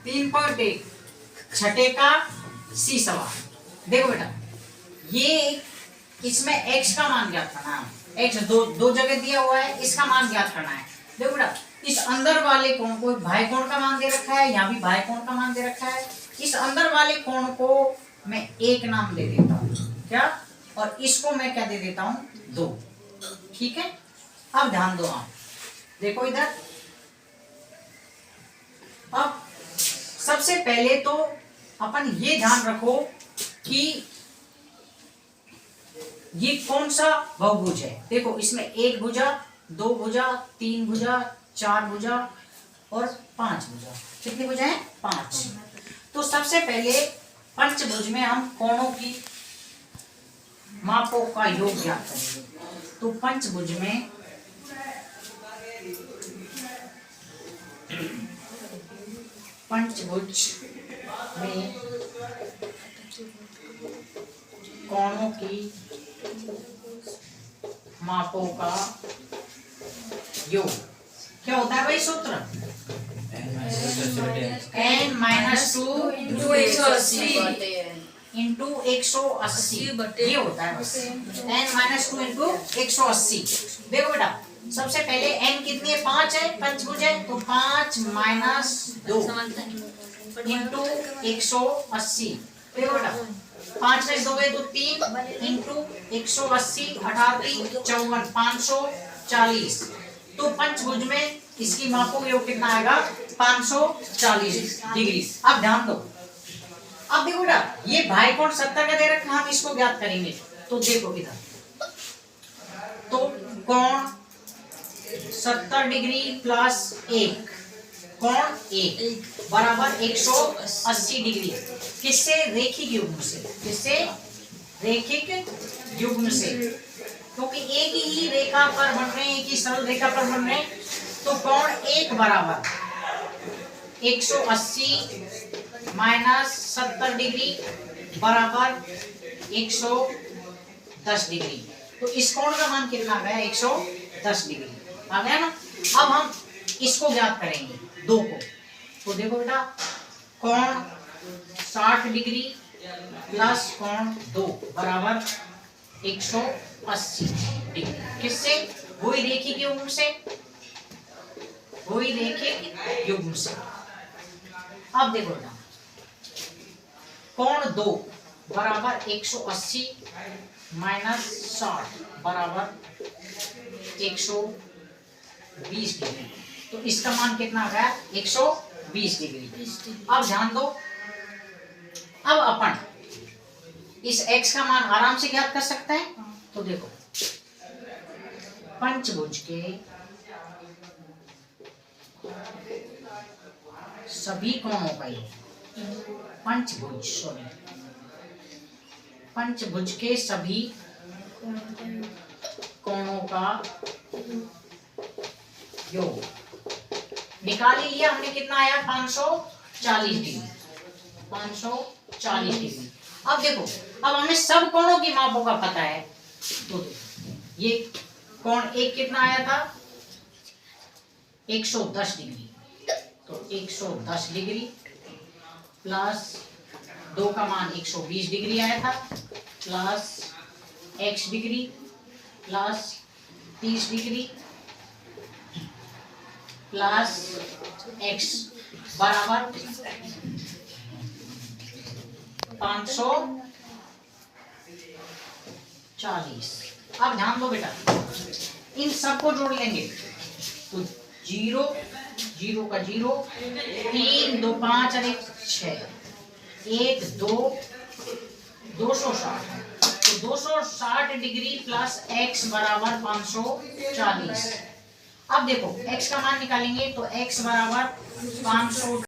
3.1 छठे का सी सवाल। देखो बेटा, ये इसमें x का मान ज्ञात करना है। x दो जगह दिया हुआ है, इसका मान ज्ञात करना है। देखो बेटा, इस अंदर वाले कोण को भाई कोण का मान दे रखा है, यहाँ भी भाई कोण का मान दे रखा है। इस अंदर वाले कोण को मैं एक नाम दे देता हूँ, क्या, और इसको मैं क्या दे देता हूँ, 2। ठीक है, अब ध्यान दो आप, देखो इधर। अब सबसे पहले तो अपन ये ध्यान रखो कि ये कौन सा बहुभुज है। देखो, इसमें 1 भुजा, 2 भुजा, 3 भुजा, 4 भुजा और 5 भुजा। कितनी भुजा है? 5। तो सबसे पहले पंचभुज में हम कोणों की मापों का योग ज्ञात करेंगे। तो पंचभुज में कोणों की मापों का योग क्या होता है भाई? सूत्र n-2 इंटू 180 ये होता है बस। n-2 into 180। देखो बेटा, सबसे पहले n कितनी है? 5 है, पंचभुज है, तो 5 - 2 इंटू 180। देखो बेटा, 5 में 2 है तो 3 इंटू 180, 18 54, 540। तो पंचभुज में इसकी मापों का योग कितना आएगा? 540 डिग्री। अब ध्यान दो, अब देखो बेटा, ये भाई कोण 70 का दे रखा, हम इसको ज्ञात करेंगे। तो देखो इधर, तो कोण 70 डिग्री प्लस 1, कोण 1 बराबर 180 डिग्री। किससे? रेखिक युग्म से। किससे? रेखिक युग्म से, क्योंकि एक ही रेखा पर बन रहे हैं, एक ही सरल रेखा पर बन रहे हैं। तो कोण 1 बराबर 180 माइनस 70 डिग्री बराबर 110 डिग्री। तो इस कोण का मान कितना आ गया? 110 डिग्री आ गया ना। अब हम इसको ज्ञात करेंगे, 2 को। तो देखो बेटा, कोण 60 डिग्री प्लस कोण 2 बराबर 180 डिग्री। किससे? वही रेखिक युग्म से, वही रेखिक युग्म से। अब देखो बेटा, कोण 2 बराबर 180 माइनस 60 बराबर 120 डिग्री। तो इसका मान कितना आ गया? 120 डिग्री। अब ध्यान दो, अब अपन इस x का मान आराम से ज्ञात कर सकते हैं। तो देखो, पंचभुज के सभी कोणों का योग, पंचभुज के सभी कोणों का योग निकाल ही लिया हमने। कितना आया? 540 डिग्री। 540 डिग्री। अब देखो, अब हमें सब कोणों की मापों का पता है। तो देखो, ये कोण 1 कितना आया था? 110 डिग्री। तो 110 डिग्री प्लस 2 का मान 120 डिग्री आया था, plus x degree plus 30 degree plus x बराबर 540। अब ध्यान दो बेटा, इन सबको जोड़ लेंगे तो 0 0 का 0, 3 2 5 और 1 6, 1 2 260। तो 260 डिग्री प्लस x बराबर 540। अब देखो x का मान निकालेंगे तो x बराबर 500